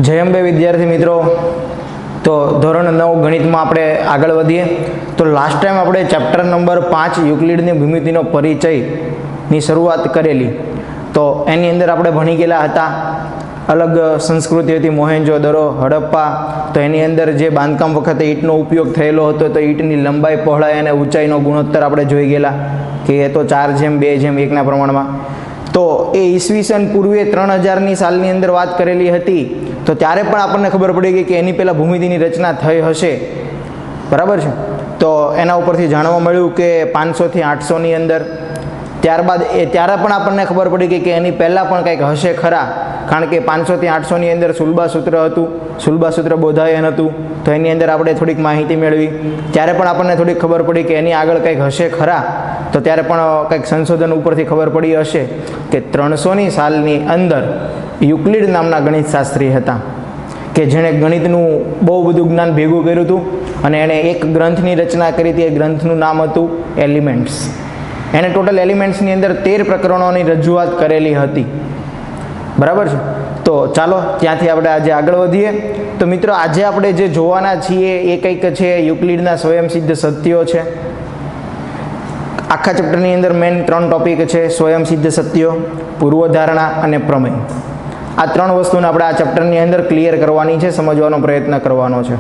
જય અંબે વિદ્યાર્થી મિત્રો, તો ધોરણ 9 ગણિતમાં આપણે આગળ વધીએ. તો લાસ્ટ ટાઈમ આપણે ચેપ્ટર નંબર 5 યુક્લિડની ભૂમિતિનો પરિચયની શરૂઆત કરેલી. તો એની અંદર આપણે ભણી ગયેલા હતા અલગ સંસ્કૃતિ હતી, મોહેન્જો-દરો, હડપ્પા. તો એની અંદર જે બાંધકામ વખતે ઈંટનો ઉપયોગ થયેલો હતો, તો ઈંટની લંબાઈ, પહોળાઈ અને ઊંચાઈનો ગુણોત્તર આપણે જોઈ ગયેલા કે એ તો 4:2:1 પ્રમાણમાં. તો એ ઈસવીસન પૂર્વે 3000ની સાલની અંદર વાત કરેલી હતી. તો ત્યારે પણ આપણને ખબર પડી ગઈ કે એની પહેલાં ભૂમિતિની રચના થઈ હશે, બરાબર છે. તો એના ઉપરથી જાણવા મળ્યું કે 500થી 800ની અંદર. ત્યારબાદ ત્યારે પણ આપણને ખબર પડી ગઈ કે એની પહેલાં પણ કંઈક હશે ખરા, કારણ કે 500થી 800ની અંદર સુલભા સૂત્ર હતું, સુલભા સૂત્ર બોધાયન હતું. તો એની અંદર આપણે થોડીક માહિતી મેળવી. ત્યારે પણ આપણને થોડીક ખબર પડી કે એની આગળ કંઈક હશે ખરા. તો ત્યારે પણ કંઈક સંશોધન ઉપરથી ખબર પડી હશે કે 300ની સાલની અંદર યુક્લિડ નામના ગણિતશાસ્ત્રી હતા કે જેણે ગણિતનું બહુ બધું જ્ઞાન ભેગું કર્યું હતું અને એણે એક ગ્રંથની રચના કરી હતી. એ ગ્રંથનું નામ હતું એલિમેન્ટ્સ. એણે ટોટલ એલિમેન્ટ્સની અંદર 13 પ્રકરણોની રજૂઆત કરેલી હતી, બરાબર છે. તો ચાલો ત્યાંથી આપણે આજે આગળ વધીએ. તો મિત્રો, આજે આપણે જે જોવાના છીએ એ કંઈક છે યુક્લિડના સ્વયંસિદ્ધ સત્યો છે. આખા ચેપ્ટરની અંદર મેઇન 3 ટોપિક છે: સ્વયંસિદ્ધ સત્યો, પૂર્વધારણા અને પ્રમેય. આ 3 વસ્તુને આપણે આ ચેપ્ટરની અંદર ક્લિયર કરવાની છે, સમજવાનો પ્રયત્ન કરવાનો છે.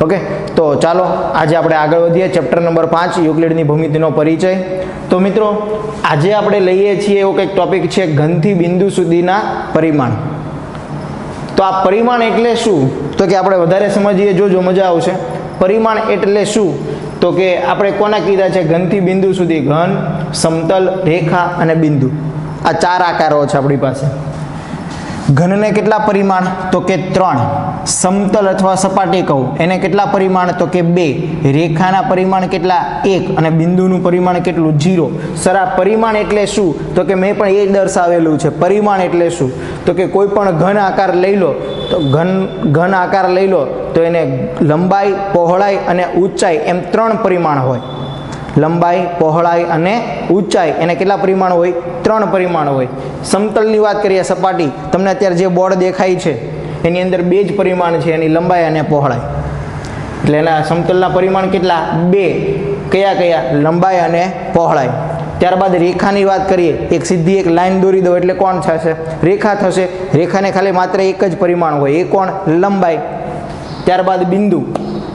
ઓકે, તો ચાલો આજે આપણે આગળ વધીએ. ચેપ્ટર નંબર 5 યુક્લિડની ભૂમિતિનો પરિચય. તો મિત્રો, આજે આપણે લઈએ છીએ એવો કંઈક ટોપિક છે ઘનથી બિંદુ સુધીના પરિમાણ. તો આ પરિમાણ એટલે શું? તો કે આપણે વધારે સમજીએ, જોજો મજા આવશે. પરિમાણ એટલે શું? તો કે આપણે કોના કીધા છે? ઘનથી બિંદુ સુધી. ઘન, સમતલ, રેખા અને બિંદુ. આ 4 આકારો છે આપણી પાસે. ઘનને કેટલા પરિમાણ? તો કે 3. સમતલ અથવા સપાટી કહું એને કેટલા પરિમાણ? તો કે 2. રેખાના પરિમાણ કેટલા? 1. અને બિંદુનું પરિમાણ કેટલું? 0. સર, આ પરિમાણ એટલે શું? તો કે મેં પણ એ દર્શાવેલું છે. પરિમાણ એટલે શું? તો કે કોઈ પણ ઘન આકાર લઈ લો, તો ઘન આકાર લઈ લો તો એને લંબાઈ, પહોળાઈ અને ઊંચાઈ એમ 3 પરિમાણ હોય. લંબાઈ, પહોળાઈ અને ઊંચાઈ એને કેટલા પરિમાણ હોય? 3 પરિમાણ હોય. સમતલની વાત કરીએ, સપાટી, તમને અત્યારે જે બોર્ડ દેખાય છે એની અંદર 2 જ પરિમાણ છે, એની લંબાઈ અને પહોળાઈ. એટલે એના સમતલના પરિમાણ કેટલા? 2. કયા કયા? લંબાઈ અને પહોળાઈ. ત્યારબાદ રેખાની વાત કરીએ, એક સીધી એક લાઈન દોરી દો એટલે કોણ થશે? રેખા થશે. રેખાને ખાલી માત્ર એક જ પરિમાણ હોય, એ કોણ? લંબાઈ. ત્યારબાદ બિંદુ.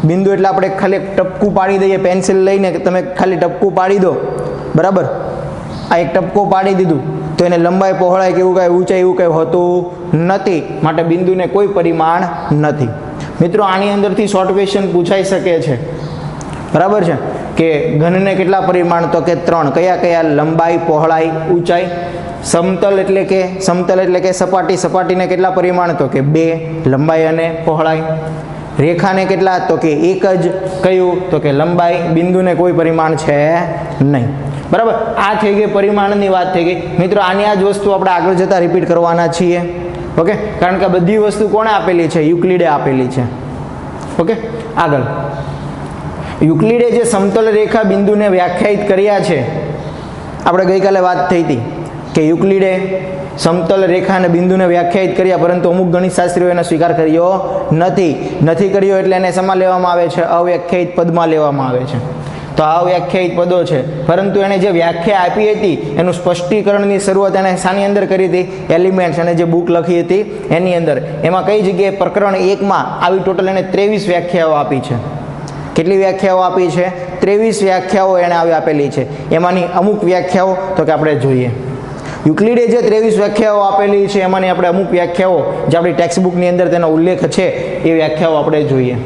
બિંદુ એટલે આપણે ખાલી ટપકું પાડી દઈએ, પેન્સિલ લઈને તમે ખાલી ટપકું પાડી દો, બરાબર. આ એક ટપકું પાડી દીધું તો એને લંબાઈ, પહોળાઈ કે એવું કાંઈ ઊંચાઈ એવું કંઈ હોતું નથી, માટે બિંદુને કોઈ પરિમાણ નથી. મિત્રો, આની અંદરથી શોર્ટ ક્વેશ્ચન પૂછાઈ શકે છે, બરાબર છે, કે ઘનને કેટલા પરિમાણ? તો કે 3. કયા કયા? લંબાઈ, પહોળાઈ, ઊંચાઈ. સમતલ એટલે કે સપાટી, સપાટીને કેટલા પરિમાણ? તો કે 2. લંબાઈ અને પહોળાઈ. રેખાને કેટલા? તો કે 1 જ. કયું? તો કે લંબાઈ. બિંદુને કોઈ પરિમાણ છે નહીં, બરાબર. આ થઈ ગઈ પરિમાણની વાત થઈ ગઈ. મિત્રો, આની આ જ વસ્તુ આપણે આગળ જતાં રિપીટ કરવાના છીએ, ઓકે, કારણ કે બધી વસ્તુ કોણે આપેલી છે? યુક્લિડે આપેલી છે. ઓકે, આગળ યુક્લિડે જે સમતલ રેખા બિંદુને વ્યાખ્યાયિત કર્યા છે, આપણે ગઈકાલે વાત થઈ હતી કે યુક્લિડે સમતલ રેખા અને બિંદુને વ્યાખ્યાયિત કર્યા, પરંતુ અમુક ગણિતશાસ્ત્રીઓ એનો સ્વીકાર કર્યો નથી કર્યો. એટલે એને શેમાં લેવામાં આવે છે? અવ્યાખ્યાયિત પદમાં લેવામાં આવે છે. તો અવ્યાખ્યાયિત પદો છે, પરંતુ એણે જે વ્યાખ્યા આપી હતી એનું સ્પષ્ટીકરણની શરૂઆત એણે શાની અંદર કરી હતી? એલિમેન્ટ્સ. અને જે બુક લખી હતી એની અંદર. એમાં કઈ જગ્યાએ? પ્રકરણ 1માં આવી ટોટલ એણે 23 વ્યાખ્યાઓ આપી છે. કેટલી વ્યાખ્યાઓ આપી છે? 23 વ્યાખ્યાઓ એણે આવી આપેલી છે. એમાંની અમુક વ્યાખ્યાઓ તો કે આપણે જોઈએ. યુક્લિડે જે 23 વ્યાખ્યાઓ આપેલી છે એમાંની આપણે અમુક વ્યાખ્યાઓ જે આપણી ટેક્સ્ટ બુકની અંદર તેનો ઉલ્લેખ છે એ વ્યાખ્યાઓ આપણે જોઈએ,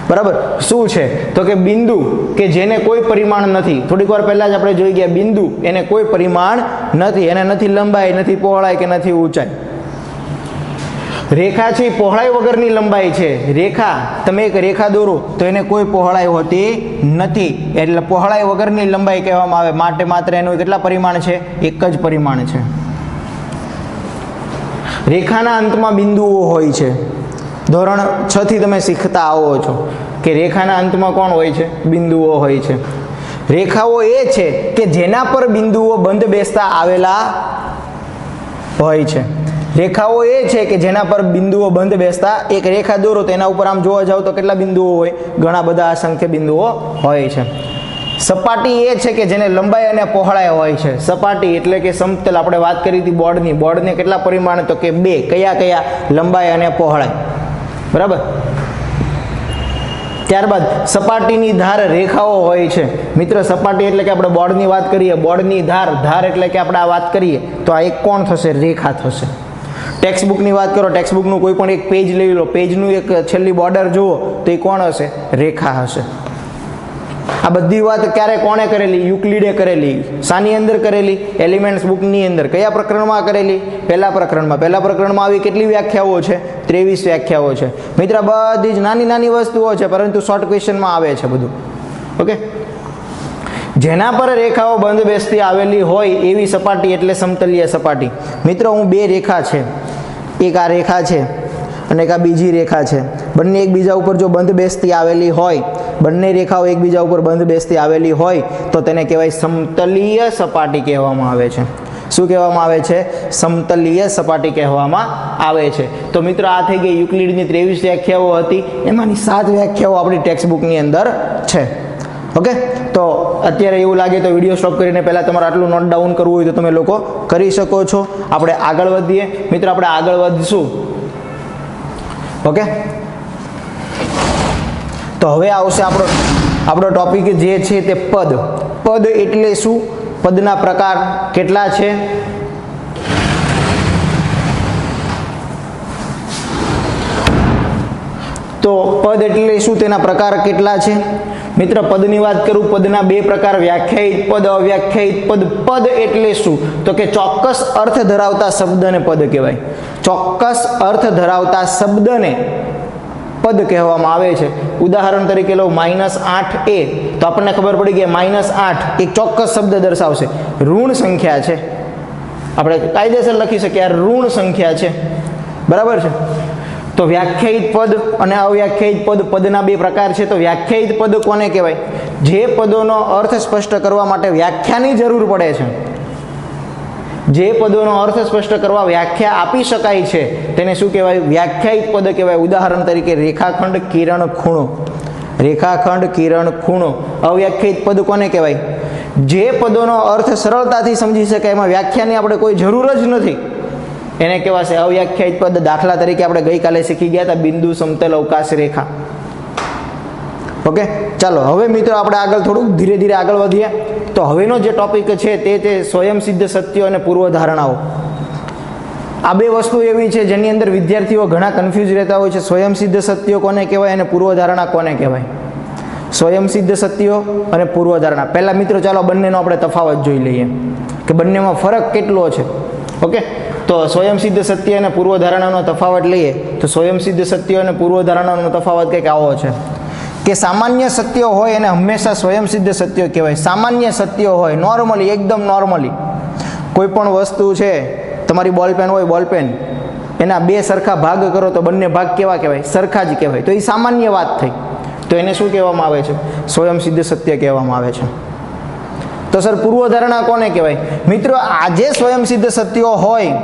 બરાબર. શું છે? તો કે બિંદુ કે જેને કોઈ પરિમાણ નથી. થોડીક વાર પહેલા જ આપણે જોઈ ગયા, બિંદુ એને કોઈ પરિમાણ નથી, એને નથી લંબાઈ, નથી પહોળાઈ કે નથી ઊંચાઈ. રેખા છે, પહોળાઈ વગરની લંબાઈ છે. રેખા, તમે એક રેખા દોરો તો એને કોઈ પહોળાઈ હોતી નથી, એટલે પહોળાઈ વગરની લંબાઈ કહેવામાં આવે. માટે માત્ર એનું કેટલા પરિમાણ છે? 1 જ પરિમાણ છે. રેખાના અંતમાં બિંદુઓ હોય છે. ધોરણ 6 થી તમે શીખતા આવો છો કે રેખાના અંતમાં કોણ હોય છે? બિંદુઓ હોય છે. રેખાઓ એ છે કે જેના પર બિંદુઓ બંધ બેસતા આવેલા હોય છે. રેખાઓ એ છે કે જેના પર બિંદુઓ બંધ બેસતા. એક રેખા દોરો તો એના ઉપર આમ જોવા જાવ તો કેટલા બિંદુઓ હોય? ઘણા બધા અસંખ્ય બિંદુઓ હોય છે. સપાટી એ છે કે જેને લંબાઈ અને પહોળાઈ હોય છે. સપાટી એટલે કે સમતલ. આપણે વાત કરી હતી બોર્ડની. બોર્ડને કેટલા પરિમાણ? તો કે 2. કયા કયા? લંબાઈ અને પહોળાઈ. બરાબર. ત્યારબાદ સપાટીની ધાર રેખાઓ હોય છે. મિત્ર સપાટી એટલે કે આપણે બોર્ડની વાત કરીએ, બોર્ડની ધાર, ધાર એટલે કે આપણે આ વાત કરીએ તો આ એક કોણ થશે? રેખા થશે. ટેક્સ્ટબુકની વાત કરો, ટેક્સ્ટબુકનું કોઈ પણ એક પેજ લઈ લો, પેજનું એક છેલ્લી બોર્ડર જુઓ તો એ કોણ હશે? રેખા હશે. આ બધી વાત ક્યારે કોણે કરેલી? યુક્લિડે કરેલી. શાની અંદર કરેલી? એલિમેન્ટ્સ બુકની અંદર. કયા પ્રકરણમાં કરેલી? પહેલા પ્રકરણમાં. પહેલા પ્રકરણમાં આવી કેટલી વ્યાખ્યાઓ છે? 23 વ્યાખ્યાઓ છે. મિત્ર બધી જ નાની નાની વસ્તુઓ છે, પરંતુ શોર્ટ ક્વેશ્ચનમાં આવે છે બધું. ઓકે. જેના પર રેખાઓ બંધ બેસતી આવેલી હોય એવી સપાટી એટલે સમતલીય સપાટી. મિત્રો હું 2 રેખા છે, એક આ રેખા છે અને એક આ બીજી રેખા છે. બંને એકબીજા ઉપર જો બંધ બેસતી આવેલી હોય, બંને રેખાઓ એકબીજા ઉપર બંધ બેસતી આવેલી હોય તો તેને કહેવાય સમતલીય સપાટી કહેવામાં આવે છે. શું કહેવામાં આવે છે? સમતલીય સપાટી કહેવામાં આવે છે. તો મિત્રો આ થઈ ગઈ યુક્લિડની 23 વ્યાખ્યાઓ હતી, એમાંની 7 વ્યાખ્યાઓ આપણી ટેક્સ્ટબુકની અંદર છે. ઓકે. તો અત્યારે એવું લાગે તો વિડીયો સ્ટોપ કરીને પહેલાં તમારે આટલું નોટ ડાઉન કરવું હોય તો તમે લોકો કરી શકો છો. આપણે આગળ વધીએ. મિત્રો આપણે આગળ વધશું. ઓકે. તો હવે આવશે આપણો ટોપિક જે છે તે પદ. પદ એટલે શું? પદના પ્રકાર કેટલા છે? તો પદ એટલે શું? તેના પ્રકાર કેટલા છે? મિત્ર પદની વાત કરું, પદના 2 પ્રકાર, વ્યાખ્યાયિત પદ, અવ્યાખ્યાયિત પદ. પદ એટલે શું? તો કે ચોક્કસ અર્થ ધરાવતા શબ્દને પદ કહેવાય. ચોક્કસ અર્થ ધરાવતા શબ્દને પદ કહેવામાં આવે છે. ઉદાહરણ તરીકે લો -8a, તો આપણને ખબર પડી કે -8 એક ચોક્કસ શબ્દ દર્શાવશે. ઋણ સંખ્યા છે, આપણે કાયદેસર લખી શકીએ આ ઋણ સંખ્યા છે. બરાબર છે. તો વ્યાખ્યાયિત પદ અને અવ્યાખ્યાયિત પદ, પદના 2 પ્રકાર છે. તો વ્યાખ્યાયિત પદ કોને કહેવાય? જે પદોનો અર્થ સ્પષ્ટ કરવા માટે વ્યાખ્યાની જરૂર પડે છે. જે પદોનો અર્થ સ્પષ્ટ કરવા વ્યાખ્યા આપી શકાય છે તેને શું કહેવાય? વ્યાખ્યાયિત પદ કહેવાય. ઉદાહરણ તરીકે રેખાખંડ, કિરણ, ખૂણો. રેખાખંડ, કિરણ, ખૂણો. અવ્યાખ્યાયિત પદ કોને કહેવાય? જે પદોનો અર્થ સરળતાથી સમજી શકાય, એમાં વ્યાખ્યાની આપણે કોઈ જરૂર જ નથી, એને કહેવાશે અવ્યાખ્યાયિત પદ. દાખલા તરીકે આપણે ગઈકાલે શીખી ગયા હતા બિંદુ, સમતલ, અવકાશ, રેખા. ઓકે. ચાલો હવે મિત્રો આપણે આગળ થોડુંક ધીરે ધીરે આગળ વધીએ. તો હવેનો જે ટોપિક છે તે સ્વયંસિદ્ધ સત્યો અને પૂર્વધારણાઓ. આ 2 વસ્તુ એવી છે જેની અંદર વિદ્યાર્થીઓ ઘણા કન્ફ્યુઝ રહેતા હોય છે. સ્વયંસિદ્ધ સત્યો કોને કહેવાય અને પૂર્વધારણા કોને કહેવાય? સ્વયંસિદ્ધ સત્યો અને પૂર્વધારણા. પહેલા મિત્રો ચાલો બંનેનો આપણે તફાવત જોઈ લઈએ કે બંનેમાં ફરક કેટલો છે. ઓકે. તો સ્વયંસિદ્ધ સત્ય અને પૂર્વધારણાનો તફાવત લઈએ તો સ્વયંસિદ્ધ સત્ય અને પૂર્વધારણાનો તફાવત કંઈક આવો છે કે સામાન્ય સત્ય હોય એને હંમેશા સ્વયંસિદ્ધ સત્ય કહેવાય. સામાન્ય સત્ય હોય, નોર્મલી, એકદમ નોર્મલી કોઈ પણ વસ્તુ છે, તમારી બોલપેન હોય, બોલપેન એના 2 સરખા ભાગ કરો તો બંને ભાગ કેવા કહેવાય? સરખા જ કહેવાય. તો એ સામાન્ય વાત થઈ, તો એને શું કહેવામાં આવે છે? સ્વયંસિદ્ધ સત્ય કહેવામાં આવે છે. તો સર પૂર્વધારણા કોને કહેવાય? મિત્રો આજે સ્વયંસિદ્ધ સત્યો હોય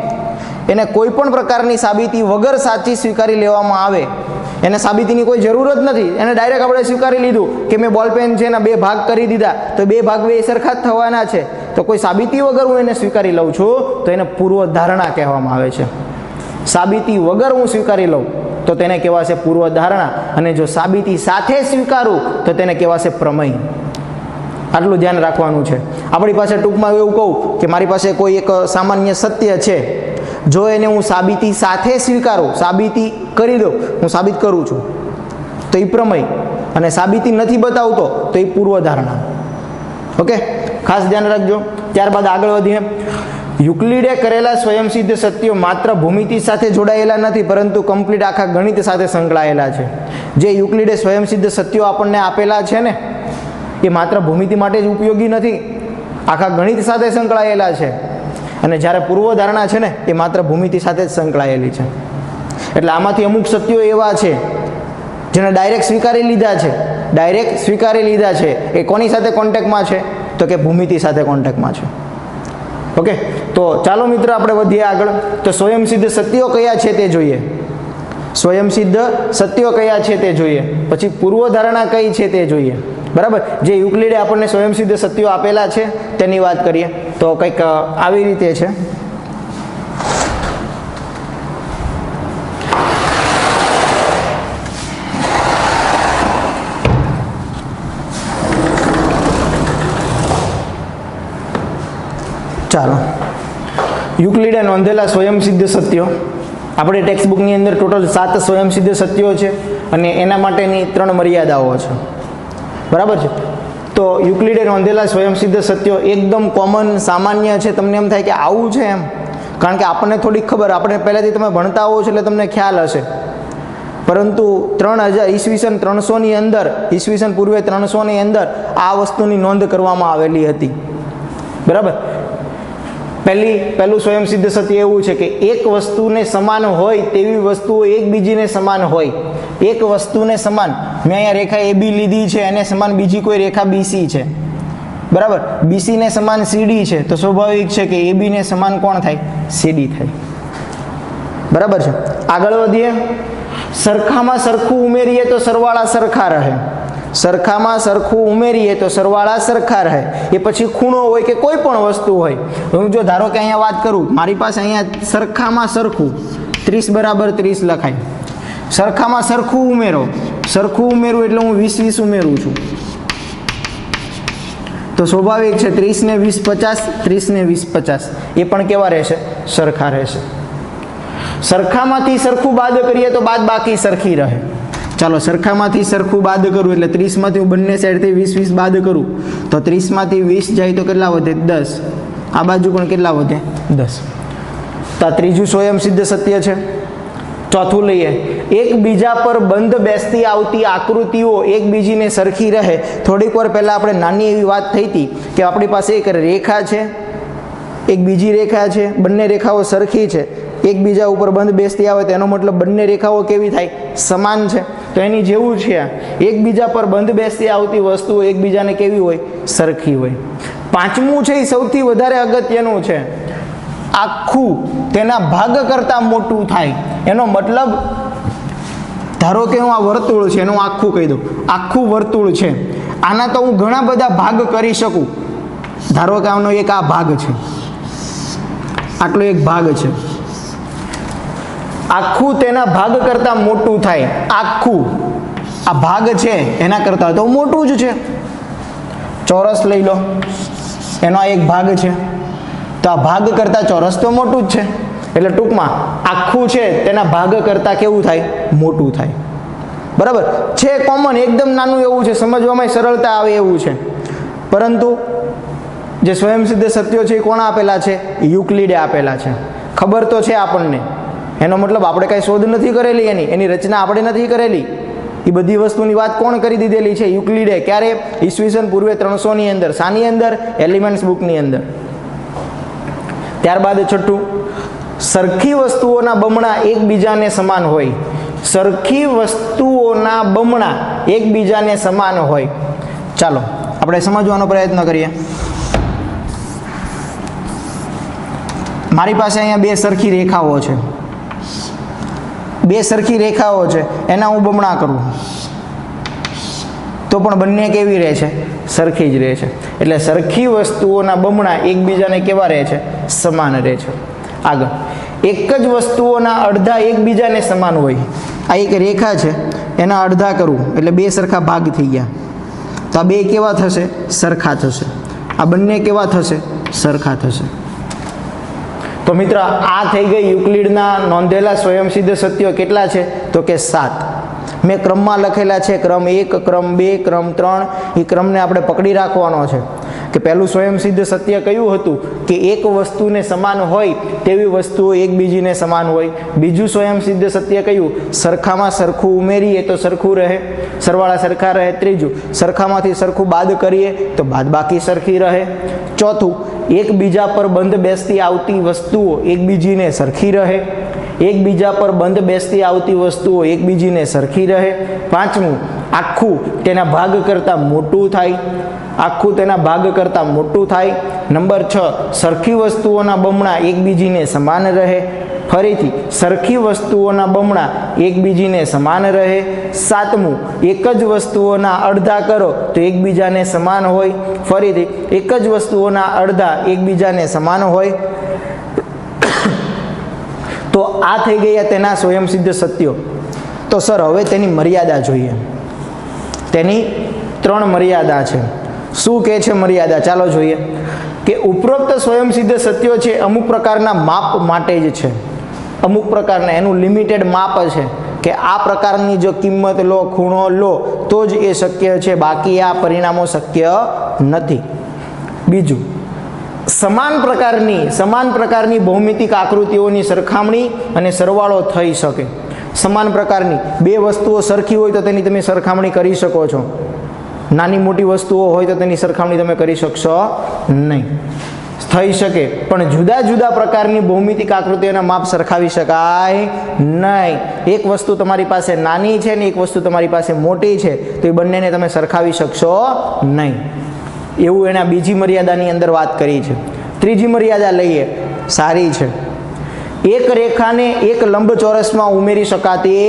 એને કોઈ પણ પ્રકારની સાબિતી વગર સાચી સ્વીકારી લેવામાં આવે, એને સાબિતીની કોઈ જરૂર જ નથી, એને ડાયરેક્ટ આપણે સ્વીકારી લીધું કે મેં બોલપેન છે એના 2 ભાગ કરી દીધા તો 2 ભાગ 2 સરખા જ થવાના છે, તો કોઈ સાબિતી વગર હું એને સ્વીકારી લઉં છું તો એને પૂર્વધારણા કહેવામાં આવે છે. સાબિતી વગર હું સ્વીકારી લઉં તો તેને કહેવાશે પૂર્વધારણા, અને જો સાબિતી સાથે સ્વીકારું તો તેને કહેવાશે પ્રમેય. આટલું ધ્યાન રાખવાનું છે. આપણી પાસે ટૂંકમાં એવું કહું કે મારી પાસે કોઈ એક સામાન્ય સત્ય છે, જો એને હું સાબિતી સાથે સ્વીકારું, સાબિતી કરી દઉં, હું સાબિત કરું છું તો એ પ્રમેય, અને સાબિતી નથી બતાવતો તો એ પૂર્વધારણા. ઓકે, ખાસ ધ્યાન રાખજો. ત્યારબાદ આગળ વધીએ. યુક્લિડે કરેલા સ્વયંસિદ્ધ સત્યો માત્ર ભૂમિતિ સાથે જોડાયેલા નથી, પરંતુ કમ્પ્લીટ આખા ગણિત સાથે સંકળાયેલા છે. જે યુક્લિડે સ્વયંસિદ્ધ સત્યો આપણને આપેલા છે ને એ માત્ર ભૂમિતિ માટે જ ઉપયોગી નથી, આખા ગણિત સાથે સંકળાયેલા છે. અને જ્યારે પૂર્વધારણા છે ને એ માત્ર ભૂમિતિ સાથે જ સંકળાયેલી છે. એટલે આમાંથી અમુક સત્યો એવા છે જેને ડાયરેક્ટ સ્વીકારી લીધા છે, ડાયરેક્ટ સ્વીકારી લીધા છે. એ કોની સાથે કોન્ટેક્ટમાં છે? તો કે ભૂમિતિ સાથે કોન્ટેક્ટમાં છે. ઓકે, તો ચાલો મિત્ર આપણે વધીએ આગળ. તો સ્વયંસિદ્ધ સત્યો કયા છે તે જોઈએ. સ્વયંસિદ્ધ સત્યો કયા છે તે જોઈએ. પછી પૂર્વધારણા કઈ છે તે જોઈએ. બરાબર, જે યુક્લિડે આપણને સ્વયંસિદ્ધ સત્યો આપેલા છે તેની વાત કરીએ. તો કંઈક આવી રીતે છે. ચાલો, યુક્લિડે નોંધેલા સ્વયંસિદ્ધ સત્યો. આપણે ટેક્સ્ટ બુકની અંદર ટોટલ 7 સ્વયંસિદ્ધ સત્યો છે અને એના માટેની 3 મર્યાદાઓ છે. બરાબર છે. તો યુક્લિડે નોંધેલા સ્વયંસિદ્ધ સત્યો એકદમ કોમન, સામાન્ય છે. તમને એમ થાય કે આવું છે એમ, કારણ કે આપણને થોડીક ખબર, આપણે પહેલાંથી તમે ભણતા હોવ છો એટલે તમને ખ્યાલ હશે. પરંતુ 3000 ઈસવીસન 300ની અંદર, ઈસવીસન પૂર્વે 300ની અંદર આ વસ્તુની નોંધ કરવામાં આવેલી હતી. બરાબર. પહેલું સ્વયંસિદ્ધ સત્ય એવું છે કે એક વસ્તુને સમાન હોય તેવી વસ્તુઓ એકબીજીને સમાન હોય. એક વસ્તુને સમાન, મેં અહીંયા રેખા AB લીધી છે, એને સમાન બીજી કોઈ રેખા BC છે. બરાબર, BC ને સમાન CD છે, તો સ્વાભાવિક છે કે AB ને સમાન કોણ થાય? CD થાય. બરાબર છે. આગળ વધીએ. સરખામાં સરખું ઉમેરીએ તો સરવાળા સરખા રહે. સરખામાં સરખું ઉમેરીએ તો સરવાળા સરખા રહે. એ પછી ખૂણો હોય કે કોઈ પણ વસ્તુ હોય. હું જો ધારો કે અહીંયા વાત કરું, મારી પાસે અહીંયા સરખામાં સરખું 30 બરાબર 30 લખાય. સરખામાં સરખું ઉમેરો, સરખું ઉમેરું એટલે હું 20 20 ઉમેરું છું, તો સ્વાભાવિક છે 30 ને 20 50, 30 ને 20 50, એ પણ કેવા રહેશે? સરખા રહેશે. સરખામાંથી સરખું બાદ કરીએ તો બાદ બાકી સરખી રહે. ચાલો, સરખામાંથી સરખું બાદ કરું એટલે 30માંથી હું બંને સાઈડથી 20 20 બાદ કરું તો 30માંથી 20 જાય તો કેટલા વધે? 10. આ બાજુ પણ કેટલા વધે? 10. તો આ ત્રીજું સ્વયંસિદ્ધ સત્ય છે. ચોથું લઈએ. એકબીજા પર બંધ બેસતી આવતી આકૃતિઓ એકબીજીને સરખી રહે. થોડીક વાર પહેલાં આપણે નાની એવી વાત થઈ હતી કે આપણી પાસે એક રેખા છે, એક બીજી રેખા છે, બંને રેખાઓ સરખી છે, એકબીજા ઉપર બંધ બેસતી આવે તો એનો મતલબ બંને રેખાઓ કેવી થાય? સમાન છે. તો એની જેવું છે, એકબીજા પર બંધ બેસતી આવતી વસ્તુઓ એકબીજાને કેવી હોય? સરખી હોય. પાંચમું છે એ સૌથી વધારે અગત્યનું છે. આખું તેના ભાગ કરતાં મોટું થાય. એનો મતલબ, ધારો કે હું આ વર્તુળ છે એનું આખું કહી દઉં, આખું વર્તુળ છે, આના તો હું ઘણા બધા ભાગ કરી શકું. ધારો કે આનો એક આ ભાગ છે, આટલો એક ભાગ છે, આખું તેના ભાગ કરતાં મોટું થાય. આખું આ ભાગ છે એના કરતાં તો મોટું જ છે. ચોરસ લઈ લો, એનો આ એક ભાગ છે, તો આ ભાગ કરતાં ચોરસ તો મોટું જ છે. એટલે ટૂંકમાં આખું છે તેના ભાગ કરતાં કેવું થાય? મોટું થાય. બરાબર છે. કોમન, એકદમ નાનું એવું છે, સમજવામાં સરળતા આવે એવું છે. પરંતુ જે સ્વયંસિદ્ધ સત્યો છે એ કોણ આપેલા છે? યુક્લિડે આપેલા છે. ખબર તો છે આપણને, એનો મતલબ આપણે કાંઈ શોધ નથી કરેલી, એની રચના આપણે નથી કરેલી. એ બધી વસ્તુની વાત કોણ કરી દીધેલી છે? યુક્લિડે. ક્યારે? ઈસવીસન પૂર્વે 300ની અંદર. શાની અંદર? એલિમેન્ટ્સ બુકની અંદર. ત્યારબાદ છઠ્ઠું, સરખી વસ્તુઓના બમણા એકબીજાને સમાન હોય. સરખી વસ્તુઓના બમણા એકબીજાને સમાન હોય. ચાલો આપણે સમજવાનો પ્રયત્ન કરીએ. મારી પાસે અહીંયા બે સરખી રેખાઓ છે, બે સરખી રેખાઓ છે, એના હું બમણા કરું તો પણ બંને કેવી રહે છે? સરખી જ રહે છે. એટલે સરખી વસ્તુઓના બમણા એકબીજાને કેવા રહે છે? સમાન રહે છે. આગળ, એક જ વસ્તુઓના અડધા એકબીજાને સમાન હોય. આ એક રેખા છે, એના અડધા કરું એટલે બે સરખા ભાગ થઈ ગયા, તો આ બે કેવા થશે? સરખા થશે. આ બંને કેવા થશે? સરખા થશે. તો મિત્ર, આ થઈ ગઈ યુક્લિડના નોંધેલા સ્વયંસિદ્ધ સત્યો. કેટલા છે? તો કે 7. મેં ક્રમમાં લખેલા છે, ક્રમ 1, ક્રમ 2, ક્રમ 3. એ ક્રમને આપણે પકડી રાખવાનો છે કે પહેલું સ્વયંસિદ્ધ સત્ય કયું હતું? કે એક વસ્તુને સમાન હોય તેવી વસ્તુઓ એકબીજીને સમાન હોય. બીજું સ્વયંસિદ્ધ સત્ય કયું? સરખામાં સરખું ઉમેરીએ તો સરખું રહે, સરવાળા સરખા રહે. ત્રીજું, સરખામાંથી સરખું બાદ કરીએ તો બાદ બાકી સરખી રહે. ચોથું, એકબીજા પર બંધ બેસતી આવતી વસ્તુઓ એકબીજીને સરખી રહે. એકબીજા પર બંધ બેસતી આવતી વસ્તુઓ એકબીજીને સરખી રહે. પાંચમું, આખું તેના ભાગ કરતાં મોટું થાય. આખું તેના ભાગ કરતાં મોટું થાય. નંબર 6, સરખી વસ્તુઓના બમણા એકબીજીને સમાન રહે. ફરીથી સરખી વસ્તુઓના બમણા એકબીજીને સમાન રહે. 7મું, એક જ વસ્તુઓના અડધા કરો તો એકબીજાને સમાન હોય. ફરીથી એક જ વસ્તુઓના અડધા એકબીજાને સમાન હોય. તો આ થઈ ગયા તેના સ્વયંસિદ્ધ સત્યો. તો સર હવે તેની મર્યાદા જોઈએ. તેની 3 મર્યાદા છે. શું કહે છે મર્યાદા? ચાલો જોઈએ કે ઉપરોક્ત સ્વયંસિદ્ધ સત્યો છે અમુક પ્રકારના માપ માટે જ છે. અમુક પ્રકારના એનું લિમિટેડ માપ છે કે આ પ્રકારની જો કિંમત લો, ખૂણો લો તો જ એ શક્ય છે, બાકી આ પરિણામો શક્ય નથી. બીજું, સમાન પ્રકારની ભૌમિતિક આકૃતિઓની સરખામણી અને સરવાળો થઈ શકે. સમાન પ્રકારની બે વસ્તુઓ સરખી હોય તો તેની તમે સરખામણી કરી શકો છો. નાની મોટી વસ્તુઓ હોય તો તેની સરખામણી તમે કરી શકશો નહીં. થઈ શકે પણ જુદા જુદા પ્રકારની ભૌમિતિક આકૃતિઓના માપ સરખાવી શકાય નહીં. એક વસ્તુ તમારી પાસે નાની છે ને એક વસ્તુ તમારી પાસે મોટી છે તો એ બંનેને તમે સરખાવી શકશો નહીં. એવું એના બીજી મર્યાદાની અંદર વાત કરી છે. ત્રીજી મર્યાદા લઈએ, સારી છે. એક રેખાને એક લંબચોરસમાં ઉમેરી શકાતી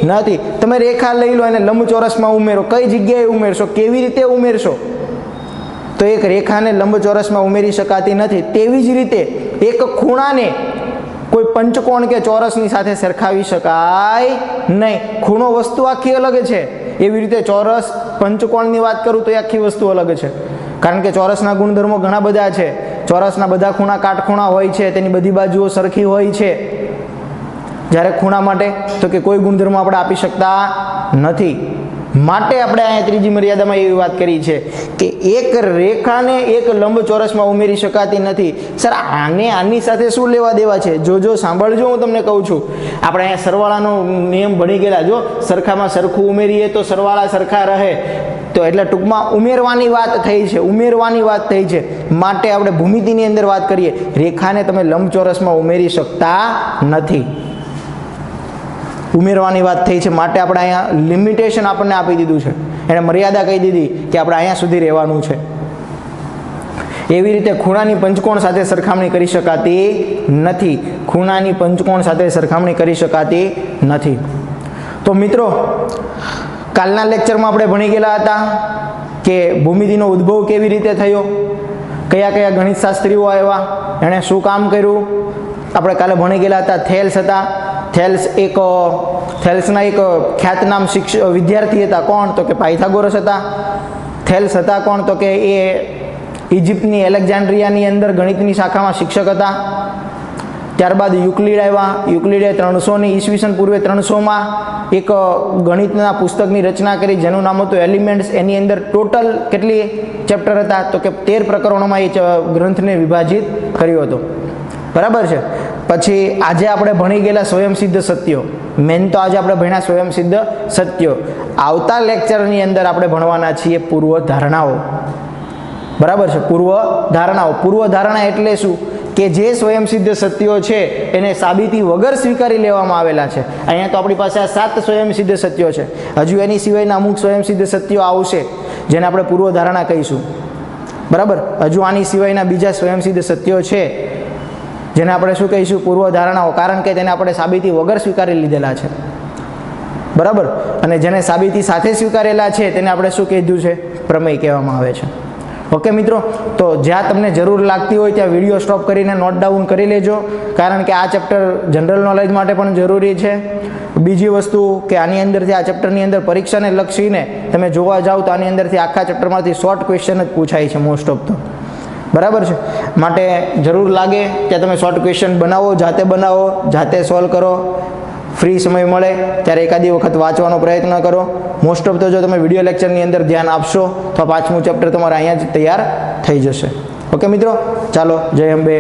નથી. તમે રેખા લઈ લો અને લંબચોરસમાં ઉમેરો, કઈ જગ્યાએ ઉમેરશો, કેવી રીતે ઉમેરશો? તો એક રેખાને લંબચોરસમાં ઉમેરી શકાતી નથી. તેવી જ રીતે એક ખૂણાને કોઈ પંચકોણ કે ચોરસની સાથે સરખાવી શકાય નહીં. ખૂણો વસ્તુ આખી અલગ છે, એવી રીતે ચોરસ પંચકોણની વાત કરું તો એ આખી વસ્તુ અલગ છે. કારણ કે ચોરસના ગુણધર્મો ઘણા બધા છે. ચોરસના બધા ખૂણા કાટખૂણા હોય છે, તેની બધી બાજુઓ સરખી હોય છે. જ્યારે ખૂણા માટે તો કે કોઈ ગુણધર્મ આપણે આપી શકતા નથી. માટે આપણે અહીંયા ત્રીજી મર્યાદામાં એવી વાત કરી છે કે એક રેખાને એક લંબચોરસમાં ઉમેરી શકાતી નથી. સર આની સાથે શું લેવા દેવા છે? જો સાંભળજો, હું તમને કહું છું. આપણે અહીંયા સરવાળાનો નિયમ ભણી ગયેલા. જો સરખામાં સરખું ઉમેરીએ તો સરવાળા સરખા રહે. તો એટલે ટૂંકમાં ઉમેરવાની વાત થઈ છે. માટે આપણે ભૂમિતિની અંદર વાત કરીએ, રેખાને તમે લંબચોરસમાં ઉમેરી શકતા નથી. ઉમેરવાની વાત થઈ છે. માટે આપણે અહીંયા લિમિટેશન આપણને આપી દીધું છે. એને મર્યાદા કહી દીધી કે આપણે અહીંયા સુધી રહેવાનું છે. એવી રીતે ખૂણાની પંચકોણ સાથે સરખામણી કરી શકાતી નથી. ખૂણાની પંચકોણ સાથે સરખામણી કરી શકાતી નથી. તો મિત્રો, કાલના લેક્ચરમાં આપણે ભણી ગયેલા હતા કે ભૂમિતિનો ઉદ્ભવ કેવી રીતે થયો, કયા કયા ગણિત શાસ્ત્રીઓ આવ્યા, એણે શું કામ કર્યું. આપણે કાલે ભણી ગયેલા હતા થેલ્સ હતા. થેલ્સના એક ખ્યાતનામ વિદ્યાર્થી હતા. કોણ? તો કે પાયથાગોરસ હતા. થેલ્સ હતા કોણ? તો કે એ ઇજિપ્તની એલેક્ઝાન્ડ્રિયાની અંદર ગણિતની શાખામાં શિક્ષક હતા. ત્યારબાદ યુક્લિડ આવ્યા. યુક્લિડે 300 ઈસવીસન પૂર્વે 300માં એક ગણિતના પુસ્તકની રચના કરી જેનું નામ હતું એલિમેન્ટ્સ. એની અંદર ટોટલ કેટલી ચેપ્ટર હતા? તો કે 13 પ્રકરણોમાં એ ગ્રંથને વિભાજિત કર્યો હતો. બરાબર છે. પછી આજે આપણે ભણી ગયેલા સ્વયંસિદ્ધ સત્યો. મેન તો આજે આપણે ભણ્યા સ્વયંસિદ્ધ સત્યો. આવતા લેક્ચરની અંદર આપણે ભણવાના છીએ પૂર્વ ધારણાઓ. બરાબર છે. પૂર્વ ધારણા એટલે શું? કે જે સ્વયંસિદ્ધ સત્યો છે એને સાબિતી વગર સ્વીકારી લેવામાં આવેલા છે. અહીંયા તો આપણી પાસે આ 7 સ્વયંસિદ્ધ સત્યો છે. હજુ એની સિવાયના અમુક સ્વયંસિદ્ધ સત્યો આવશે જેને આપણે પૂર્વ ધારણા કહીશું. બરાબર. હજુ આની સિવાયના બીજા સ્વયંસિદ્ધ સત્યો છે જેને આપણે શું કહીશું? પૂર્વ ધારણાઓ. કારણ કે તેને આપણે સાબિતી વગર સ્વીકારી લીધેલા છે. બરાબર. અને જેને સાબિતી સાથે સ્વીકારેલા છે તેને આપણે શું કીધું છે? પ્રમેય કહેવામાં આવે છે. ઓકે મિત્રો, તો જ્યાં તમને જરૂર લાગતી હોય ત્યાં વિડીયો સ્ટોપ કરીને નોટ ડાઉન કરી લેજો. કારણ કે આ ચેપ્ટર જનરલ નોલેજ માટે પણ જરૂરી છે. બીજી વસ્તુ કે આની અંદરથી આ ચેપ્ટરની અંદર પરીક્ષાને લક્ષીને તમે જોવા જાઓ તો આની અંદરથી આખા ચેપ્ટરમાંથી શોર્ટ ક્વેશ્ચન જ પૂછાય છે મોસ્ટ ઓફ તો. બરાબર છે. માટે જરૂર લાગે ત્યાં તમે શોર્ટ ક્વેશ્ચન બનાવો, જાતે સોલ્વ કરો. ફ્રી સમય મળે ત્યારે એકાદી વખત વાંચવાનો પ્રયત્ન કરો. મોસ્ટ ઓફ તો જો તમે વિડીયો લેક્ચરની અંદર ધ્યાન આપશો તો 5મું ચેપ્ટર તમારે અહીંયા જ તૈયાર થઈ જશે. ઓકે મિત્રો, ચાલો, જય અંબે.